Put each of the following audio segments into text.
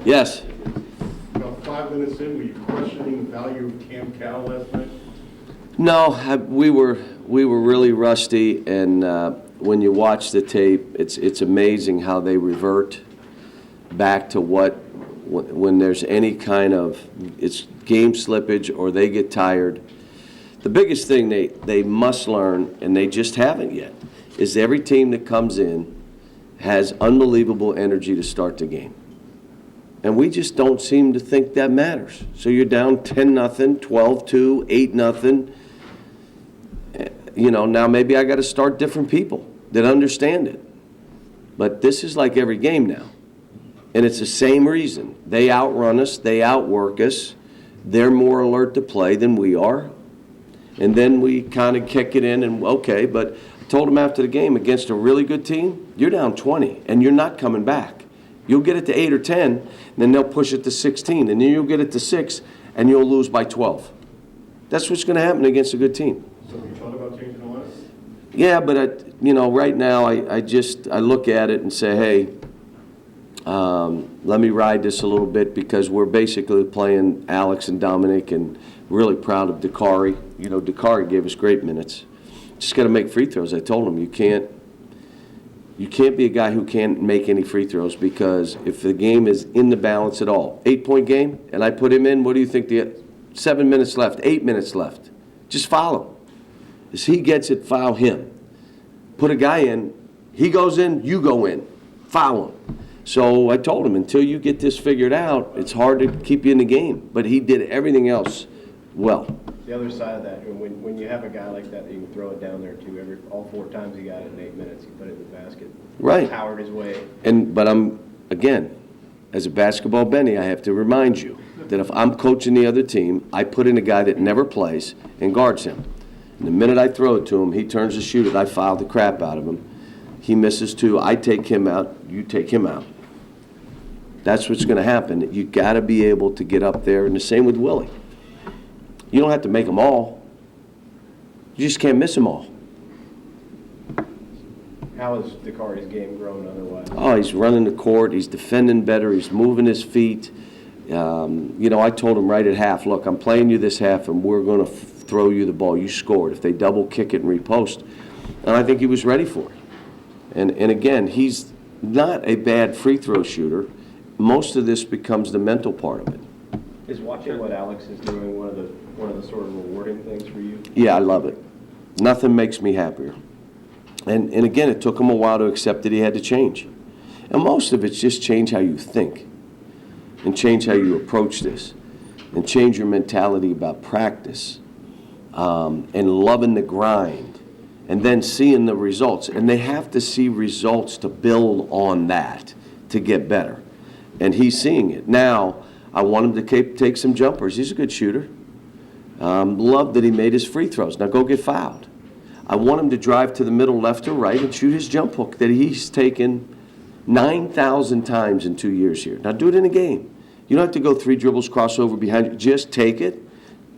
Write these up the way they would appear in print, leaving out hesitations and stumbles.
Yes. About 5 minutes in, were you questioning the value of Cam Cal last night? No, we were really rusty, and when you watch the tape, it's amazing how they revert back to when there's any kind of it's game slippage or they get tired. The biggest thing they must learn, and they just haven't yet, is every team that comes in has unbelievable energy to start the game. And we just don't seem to think that matters. So you're down 10-0, 12-2, 8-0. Now maybe I got to start different people that understand it. But this is like every game now. And it's the same reason. They outrun us. They outwork us. They're more alert to play than we are. And then we kind of kick it in and, okay, but I told them after the game, against a really good team, you're down 20, and you're not coming back. You'll get it to 8 or 10, and then they'll push it to 16, and then you'll get it to 6, and you'll lose by 12. That's what's going to happen against a good team. So you thought about changing the lineup? Yeah, but right now I look at it and say, hey, let me ride this a little bit because we're basically playing Alex and Dominic, and really proud of Dakari. Dakari gave us great minutes. Just got to make free throws. I told him you can't be a guy who can't make any free throws, because if the game is in the balance at all, 8-point game, and I put him in, what do you think? 7 minutes left, 8 minutes left. Just foul him. As he gets it, foul him. Put a guy in, he goes in, you go in. Foul him. So I told him, until you get this figured out, it's hard to keep you in the game. But he did everything else well. The other side of that, when you have a guy like that, you can throw it down there too. All 4 times he got it in 8 minutes, he put it in the basket. Right. Powered his way. But again, as a basketball Benny, I have to remind you that if I'm coaching the other team, I put in a guy that never plays and guards him. And the minute I throw it to him, he turns to shoot it, I foul the crap out of him. He misses 2, I take him out, you take him out. That's what's going to happen. You got to be able to get up there, and the same with Willie. You don't have to make them all. You just can't miss them all. How has Dakari's game grown otherwise? Oh, he's running the court. He's defending better. He's moving his feet. I told him right at half, look, I'm playing you this half, and we're going to throw you the ball. You scored. If they double kick it and repost. And I think he was ready for it. And again, he's not a bad free throw shooter. Most of this becomes the mental part of it. Is watching what Alex is doing one of the sort of rewarding things for you? Yeah, I love it. Nothing makes me happier. And again, it took him a while to accept that he had to change. And most of it's just change how you think, and change how you approach this, and change your mentality about practice, and loving the grind, and then seeing the results. And they have to see results to build on that to get better. And he's seeing it. Now, I want him to take some jumpers. He's a good shooter. Love that he made his free throws. Now go get fouled. I want him to drive to the middle, left or right, and shoot his jump hook that he's taken 9,000 times in 2 years here. Now do it in a game. You don't have to go 3 dribbles, crossover behind you. Just take it,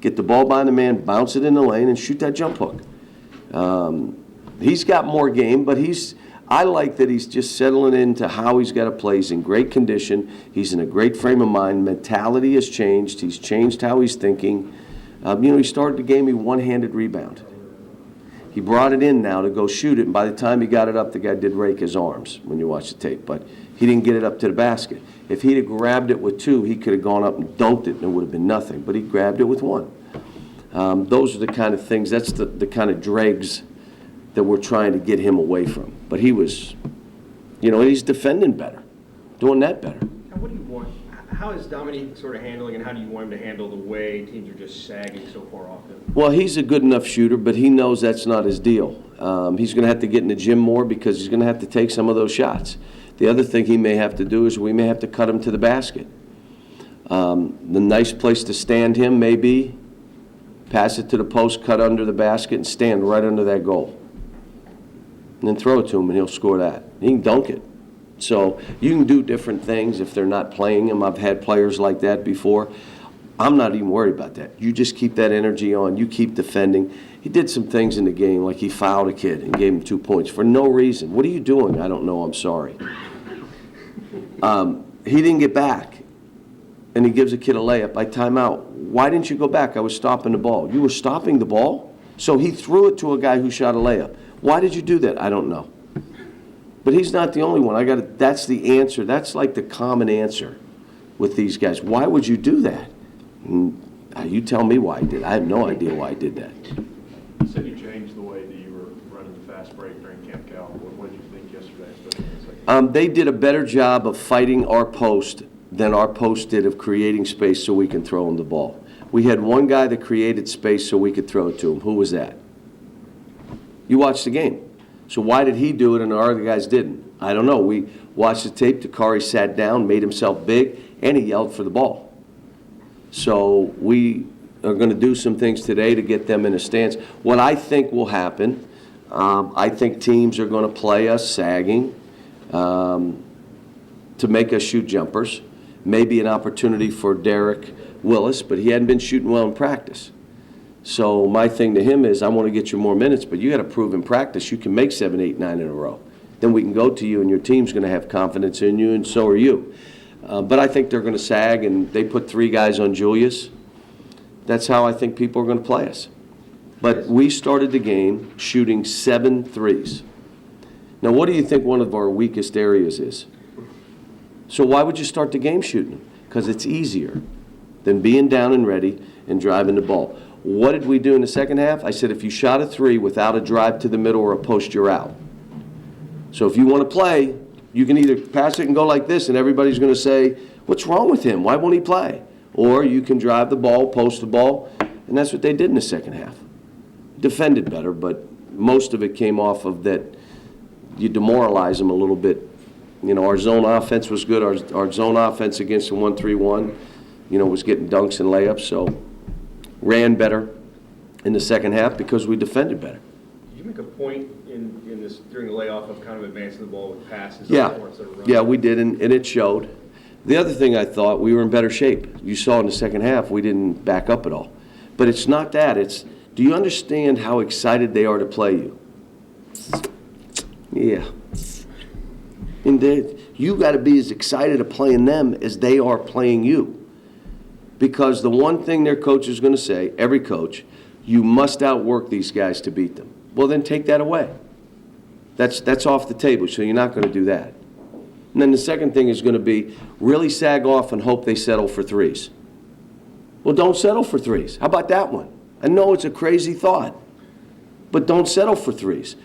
get the ball behind the man, bounce it in the lane, and shoot that jump hook. He's got more game, but I like that he's just settling into how he's got to play. He's in great condition. He's in a great frame of mind. Mentality has changed. He's changed how he's thinking. He started the game, he one-handed rebound. He brought it in now to go shoot it, and by the time he got it up, the guy did rake his arms when you watch the tape, but he didn't get it up to the basket. If he'd have grabbed it with 2, he could have gone up and dunked it, and it would have been nothing, but he grabbed it with 1. Those are the kind of things, that's the kind of dregs that we're trying to get him away from. But he was, he's defending better, doing that better. And what do you want? How is Dominique sort of handling, and how do you want him to handle the way teams are just sagging so far off him? Well, he's a good enough shooter, but he knows that's not his deal. He's going to have to get in the gym more because he's going to have to take some of those shots. The other thing he may have to do is we may have to cut him to the basket. The nice place to stand him may be pass it to the post, cut under the basket, and stand right under that goal. And then throw it to him, and he'll score that. He can dunk it. So you can do different things if they're not playing him. I've had players like that before. I'm not even worried about that. You just keep that energy on. You keep defending. He did some things in the game, like he fouled a kid and gave him 2 points for no reason. What are you doing? I don't know. I'm sorry. He didn't get back. and he gives a kid a layup, I time out. Why didn't you go back? I was stopping the ball. You were stopping the ball? So he threw it to a guy who shot a layup. Why did you do that? I don't know. But he's not the only one. That's the answer. That's like the common answer with these guys. Why would you do that? You tell me why I did. I have no idea why I did that. You said you changed the way that you were running the fast break during Camp Cal. What did you think yesterday, especially in the second? They did a better job of fighting our post than our post did of creating space so we can throw him the ball. We had one guy that created space so we could throw it to him. Who was that? You watched the game. So why did he do it and our other guys didn't? I don't know. We watched the tape. Takari sat down, made himself big, and he yelled for the ball. So we are going to do some things today to get them in a stance. What I think will happen, I think teams are going to play us sagging to make us shoot jumpers. Maybe an opportunity for Derek Willis, but he hadn't been shooting well in practice. So my thing to him is, I want to get you more minutes, but you got to prove in practice you can make 7, 8, 9 in a row. Then we can go to you, and your team's going to have confidence in you, and so are you. But I think they're going to sag, and they put 3 guys on Julius. That's how I think people are going to play us. But we started the game shooting 7 threes. Now, what do you think one of our weakest areas is? So why would you start the game shooting them? Because it's easier than being down and ready and driving the ball. What did we do in the second half? I said, if you shot a 3 without a drive to the middle or a post, you're out. So if you want to play, you can either pass it and go like this, and everybody's going to say, what's wrong with him? Why won't he play? Or you can drive the ball, post the ball, and that's what they did in the second half. Defended better, but most of it came off of that you demoralize them a little bit. You know, our zone offense was good. Our zone offense against the 1-3-1, was getting dunks and layups, so ran better in the second half because we defended better. Did you make a point in this during the layoff of kind of advancing the ball with passes? Yeah, we did, and it showed. The other thing I thought, we were in better shape. You saw in the second half, we didn't back up at all. But it's not that. It's, do you understand how excited they are to play you? Yeah. Indeed. You got to be as excited of playing them as they are playing you. Because the one thing their coach is going to say, every coach, you must outwork these guys to beat them. Well, then take that away. That's off the table, so you're not going to do that. And then the second thing is going to be really sag off and hope they settle for 3s. Well, don't settle for 3s. How about that one? I know it's a crazy thought, but don't settle for 3s.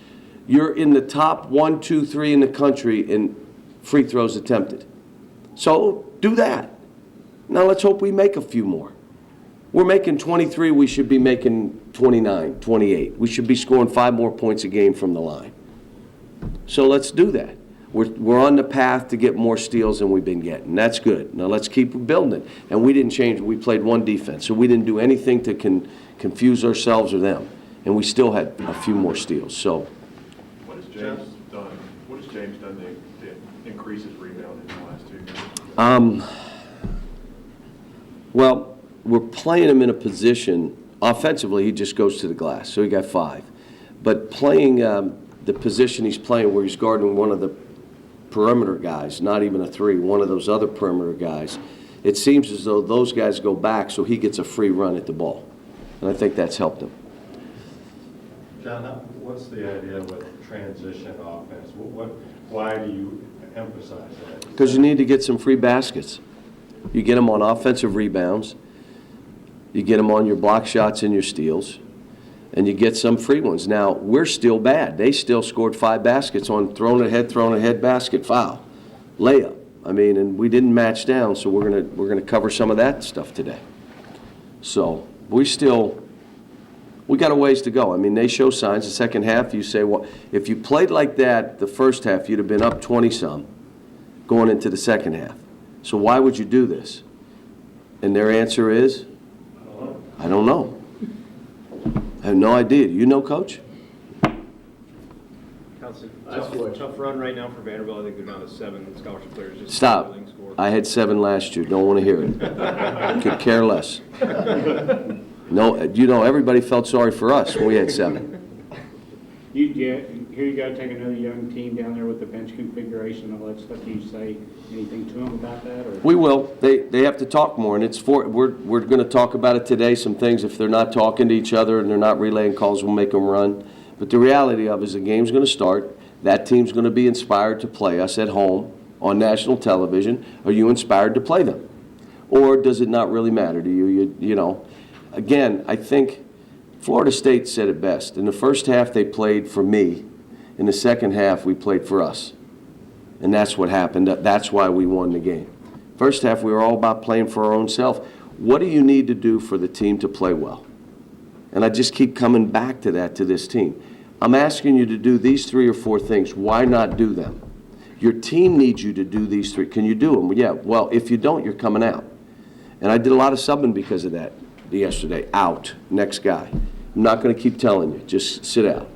You're in the top 1, 2, 3 in the country in free throws attempted. So do that. Now let's hope we make a few more. We're making 23, we should be making 29, 28. We should be scoring 5 more points a game from the line. So let's do that. We're on the path to get more steals than we've been getting. That's good. Now let's keep building it. And we didn't change. We played one defense, so we didn't do anything to confuse ourselves or them. And we still had a few more steals. So What has James done? What has James done to increase his rebound in the last 2 years? Well, we're playing him in a position, offensively, he just goes to the glass, so he got 5. But playing the position he's playing where he's guarding one of the perimeter guys, not even a 3, one of those other perimeter guys, it seems as though those guys go back so he gets a free run at the ball. And I think that's helped him. John, what's the idea with transition offense? Why do you emphasize that? Because you need to get some free baskets. You get them on offensive rebounds, you get them on your block shots and your steals, and you get some free ones. Now, we're still bad. They still scored 5 baskets on thrown ahead basket, foul, layup. I mean, and we didn't match down, so we're gonna cover some of that stuff today. So we got a ways to go. I mean, they show signs. The second half, you say, well, if you played like that the first half, you'd have been up 20-some going into the second half. So why would you do this? And their answer is, I don't know. I have no idea. Do you know, Coach? Council, tough run right now for Vanderbilt. I think they're down to 7 scholarship players. Just Stop. score. I had 7 last year. Don't want to hear it. Could care less. No, everybody felt sorry for us when we had 7. You here you go, take another young team down there with the bench configuration and all that stuff. Do you say anything to them about that, or? We will. They have to talk more, and we're going to talk about it today, some things. If they're not talking to each other and they're not relaying calls, we'll make them run. But the reality of it is the game's going to start. That team's going to be inspired to play us at home on national television. Are you inspired to play them? Or does it not really matter to you? You know, again, I think Florida State said it best. In the first half, they played for me. In the second half, we played for us. And that's what happened. That's why we won the game. First half, we were all about playing for our own self. What do you need to do for the team to play well? And I just keep coming back to that, to this team. I'm asking you to do these 3 or 4 things. Why not do them? Your team needs you to do these 3. Can you do them? Yeah. Well, if you don't, you're coming out. And I did a lot of subbing because of that yesterday. Out. Next guy. I'm not going to keep telling you. Just sit out.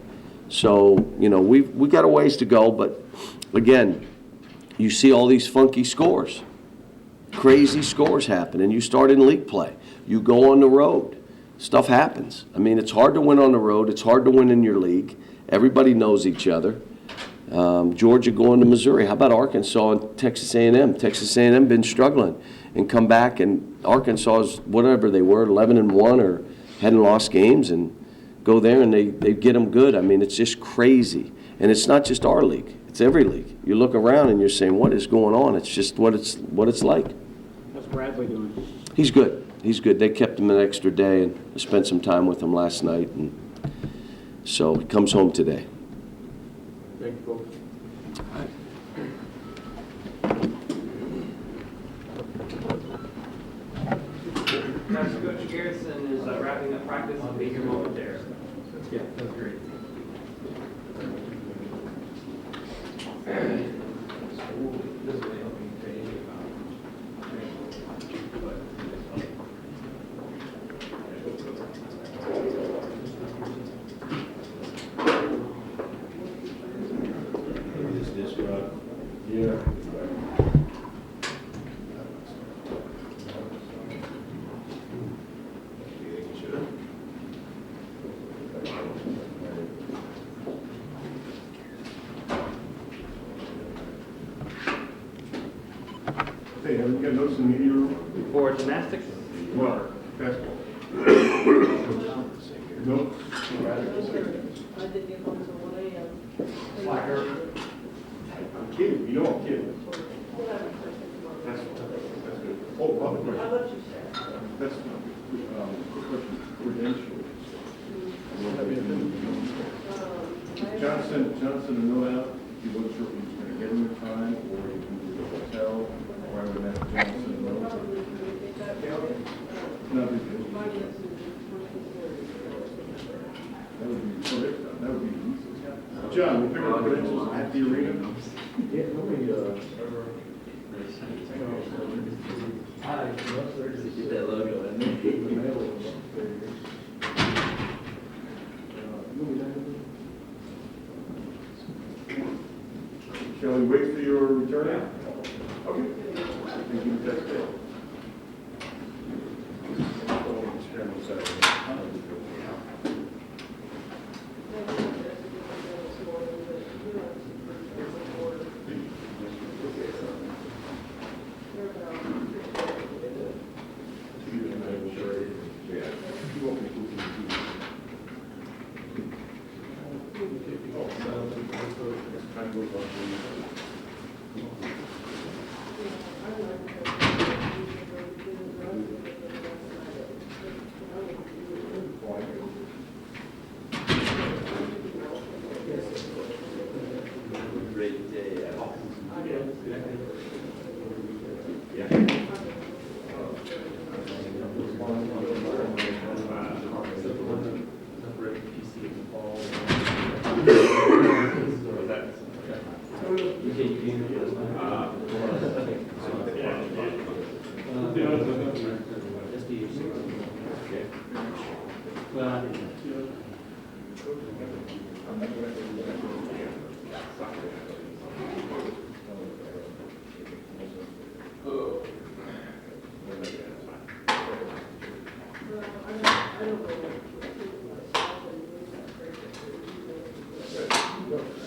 So, you know, we got a ways to go. But, again, you see all these funky scores. Crazy scores happen. And you start in league play. You go on the road. Stuff happens. I mean, it's hard to win on the road. It's hard to win in your league. Everybody knows each other. Georgia going to Missouri. How about Arkansas and Texas A&M? Texas A&M been struggling and come back, and Arkansas's whatever they were, 11-1 or hadn't lost games, and go there and they get them good. I mean, it's just crazy. And it's not just our league. It's every league. You look around and you're saying, what is going on? It's just what it's like. What's Bradley doing? He's good. He's good. They kept him an extra day, and I spent some time with him last night, and so he comes home today. Thank you, folks. Coach Garrison is wrapping up practice. I'll be here momentarily. Yeah, that's great. Hey, have you got notes in the media room? For gymnastics, Well, basketball. Notes? I didn't get home till 1 a.m. soccer, I'm kidding, you know I'm kidding. We'll have it first thing tomorrow. That's good. Oh, other How question. about you, Sarah? That's, quick question, credentials. Johnson and no out, he wasn't sure if he was gonna get him in time, or he can do the hotel, or I would have Johnson and no. Probably would take that. Not big deal. Finance is first considered. That would be, so that would be easy. John, we'll pick up credentials at the arena. Yeah, nobody, get that logo in there. Shall we wait for your return? Okay. Thank you, that's it. I don't know.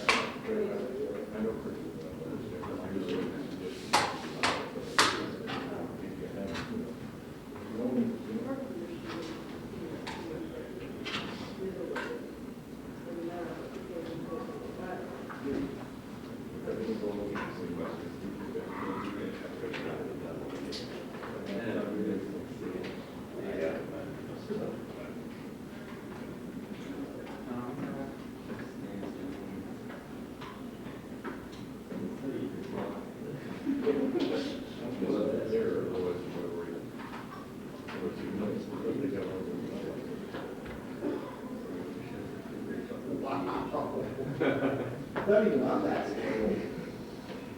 Not even on that scale.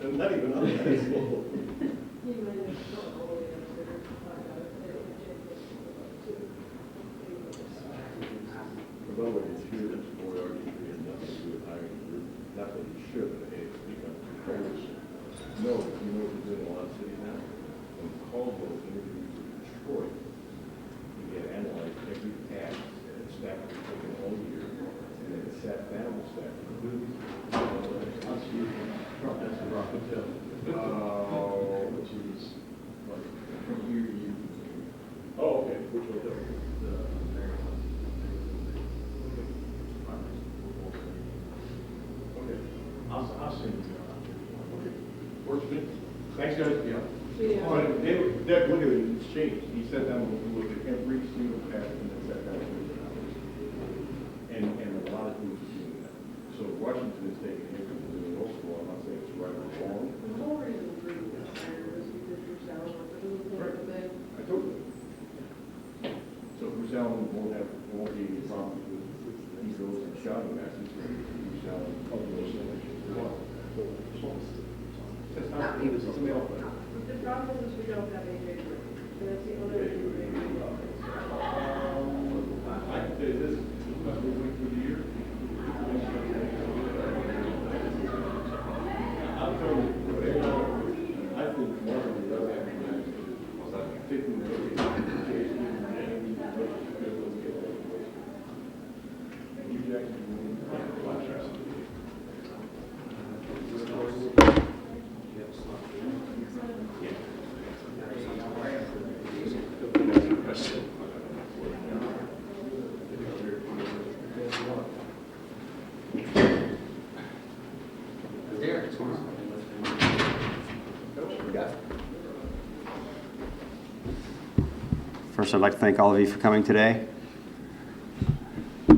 Not even on that scale. He might have gone all the way up there to find out if they would change it to. Although it's here, it's for RG3 and nothing to do with hiring a group, not that you should, but it's become controllers. No, you know what we're doing in a lot of cities now? When Caldwell interviews with Detroit, you get analyzed every task and staff is taken all year, and then it's sat down with staff. That's the Rock Hotel. Which is like you. Oh, okay, which hotel? Okay, I'll send you that. Okay, works for me. Thanks, guys. Yeah. Yeah. Oh, and Deb, look at it, it's changed. He sat down and looked at every single task and then sat down and looked at it. And a lot of groups are doing that. So Washington is taking a hit from doing it also. I'm not saying it's right or wrong. The whole reason for this hire was because your salary was a little bit. I told you. So Bruce Allen won't be any problems with egos and shouting matches. Bruce Allen, those things. That's not, he was somebody else. The problem is we don't have AJ Green. And that's the only reason. I can tell you this, about midway through the year. I'll tell you, I think one of the other was like 50 million. And you Jackson, First, I'd like to thank all of you for coming today. You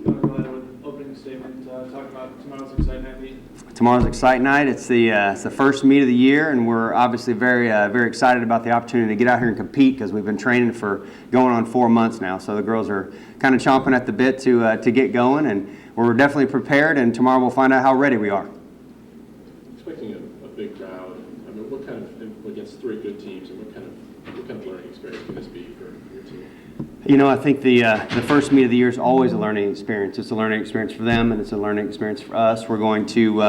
want to go ahead with opening statement, talk about tomorrow's exciting night meet? Tomorrow's Excite Night. It's the first meet of the year, and we're obviously very excited about the opportunity to get out here and compete because we've been training for going on 4 months now. So the girls are kind of chomping at the bit to get going, and we're definitely prepared. And tomorrow we'll find out how ready we are. Expecting a big crowd. I mean, what kind of against 3 good teams, and what kind of learning experience can this be for your team? You know, I think the first meet of the year is always a learning experience. It's a learning experience for them, and it's a learning experience for us. We're going to,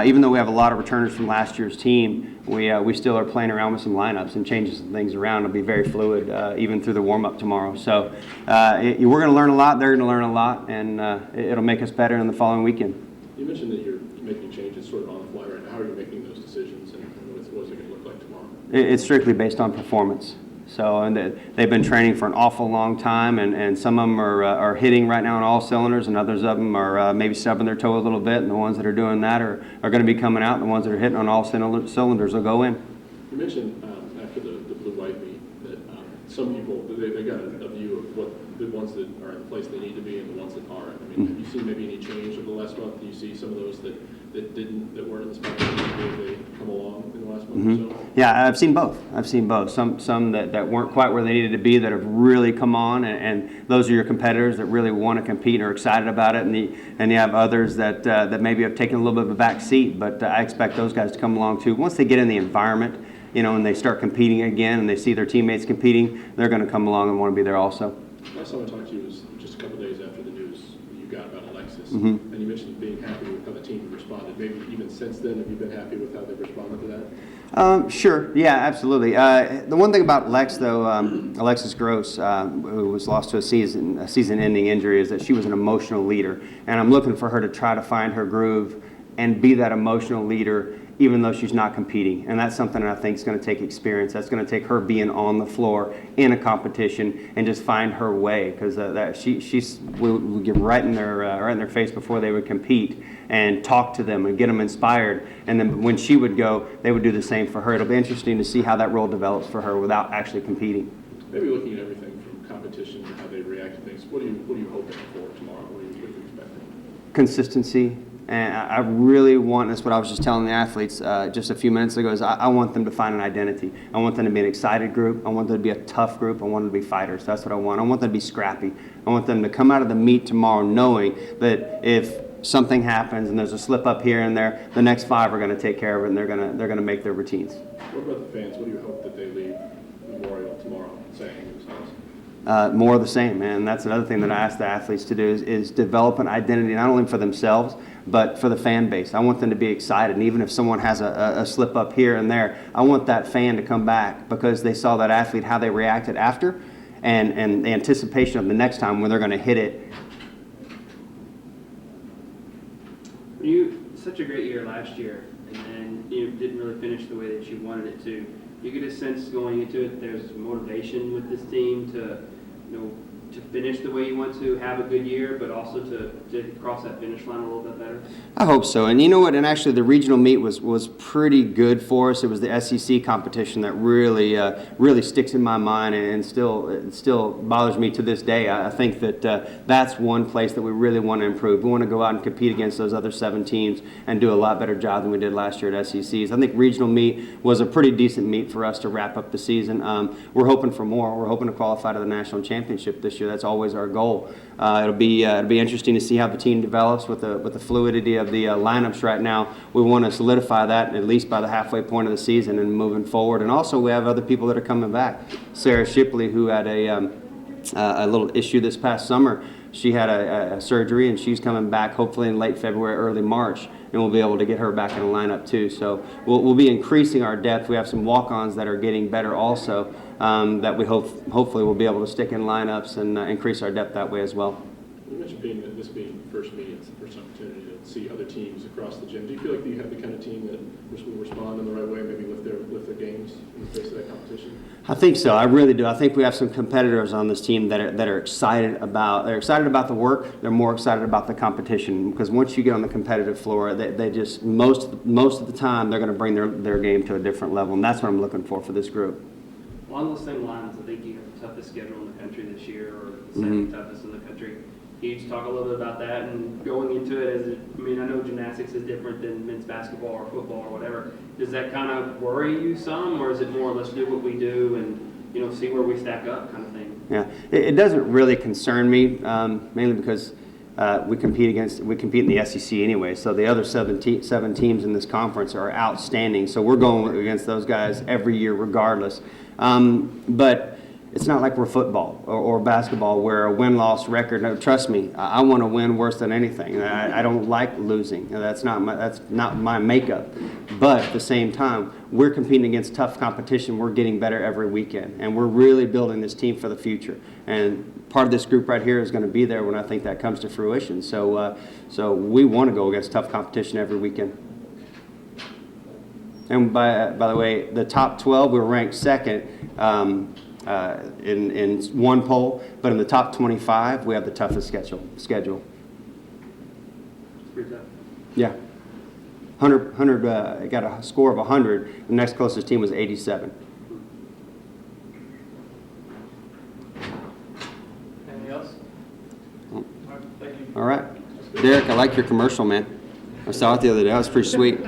even though we have a lot of returners from last year's team, we still are playing around with some lineups and changing some things around. It'll be very fluid, even through the warm-up tomorrow. So we're going to learn a lot. They're going to learn a lot, and it'll make us better in the following weekend. You mentioned that you're making changes sort of on the fly right now. How are you making those decisions, and what is it going to look like tomorrow? It's strictly based on performance. So, and they've been training for an awful long time, and some of them are hitting right now on all cylinders, and others of them are maybe stubbing their toe a little bit, and the ones that are doing that are going to be coming out, and the ones that are hitting on all cylinders will go in. You mentioned after the blue-white meet that some people, they got a view of what the ones that are in the place they need to be and the ones that aren't. I mean, have you seen maybe any change over the last month? Do you see some of those that weren't in the spot that they come along in the last month or so? Yeah, I've seen both. Some that weren't quite where they needed to be that have really come on, and those are your competitors that really want to compete and are excited about it, and you have others that maybe have taken a little bit of a back seat, but I expect those guys to come along too. Once they get in the environment, you know, and they start competing again and they see their teammates competing, they're going to come along and want to be there also. Last time I talked to you was just a couple days after the news you got about Alexis, Mm-hmm. and you mentioned being happy with how the team responded. Maybe even since then, have you been happy with how they've responded to that? Sure. Yeah, absolutely. The one thing about Lex, though, Alexis Gross, who was lost to a season-ending injury, is that she was an emotional leader, and I'm looking for her to try to find her groove and be that emotional leader, even though she's not competing. And that's something that I think is going to take experience. That's going to take her being on the floor in a competition and just find her way, because she's would get right in their face before they would compete and talk to them and get them inspired. And then when she would go, they would do the same for her. It'll be interesting to see how that role develops for her without actually competing. Maybe looking at everything from competition to how they react to things, what are you hoping for tomorrow? What are you expecting? Consistency. And I really want, that's what I was just telling the athletes just a few minutes ago, is I want them to find an identity. I want them to be an excited group. I want them to be a tough group. I want them to be fighters. That's what I want. I want them to be scrappy. I want them to come out of the meet tomorrow knowing that if something happens and there's a slip up here and there, the next 5 are going to take care of it, and they're going to make their routines. What about the fans? What do you hope that they leave Memorial tomorrow saying themselves? More of the same, man. That's another thing that I ask the athletes to do is develop an identity, not only for themselves, but for the fan base. I want them to be excited. And even if someone has a slip up here and there, I want that fan to come back because they saw that athlete, how they reacted after, and the anticipation of the next time when they're going to hit it. You such a great year last year, and then you didn't really finish the way that you wanted it to. You get a sense going into it there's motivation with this team to, to finish the way you want to, have a good year, but also to cross that finish line a little bit better? I hope so. And you know what? And actually, the regional meet was pretty good for us. It was the SEC competition that really sticks in my mind, and still bothers me to this day. I think that that's one place that we really want to improve. We want to go out and compete against those other 7 teams and do a lot better job than we did last year at SECs. I think regional meet was a pretty decent meet for us to wrap up the season. We're hoping for more. We're hoping to qualify to the national championship this year. That's always our goal. It'll be interesting to see how the team develops with the fluidity of the lineups right now. We want to solidify that at least by the halfway point of the season and moving forward. And also we have other people that are coming back. Sarah Shipley, who had a little issue this past summer. She had a surgery, and she's coming back hopefully in late February, early March, and we'll be able to get her back in the lineup too. So we'll be increasing our depth. We have some walk-ons that are getting better also, that we hopefully we'll be able to stick in lineups and increase our depth that way as well. You mentioned this being the first meeting, it's the first opportunity to see other teams across the gym. Do you feel like you have the kind of team that will respond in the right way, maybe lift their games in the face of that competition? I think so. I really do. I think we have some competitors on this team that are excited about. They're excited about the work. They're more excited about the competition, because once you get on the competitive floor, they just most of the time they're going to bring their game to a different level, and that's what I'm looking for this group. Along those same lines, I think you have the toughest schedule in the country this year, or the second toughest in the country. Can you just talk a little bit about that and going into it? I know gymnastics is different than men's basketball or football or whatever. Does that kind of worry you some, or is it more let's do what we do and see where we stack up kind of thing? Yeah, it doesn't really concern me, mainly because we compete in the SEC anyway. So the other seven teams in this conference are outstanding. So we're going against those guys every year regardless. But it's not like we're football or basketball where a win-loss record. No, trust me, I want to win worse than anything. I don't like losing. That's not my makeup. But at the same time, we're competing against tough competition. We're getting better every weekend, and we're really building this team for the future. And part of this group right here is going to be there when I think that comes to fruition. So we want to go against tough competition every weekend. And by the way, the top 12, we're ranked second in one poll, but in the top 25, we have the toughest schedule. It's pretty tough. Yeah. 100 got a score of 100. The next closest team was 87. Anything else? All right, thank you. All right. Derek, I like your commercial, man. I saw it the other day. That was pretty sweet.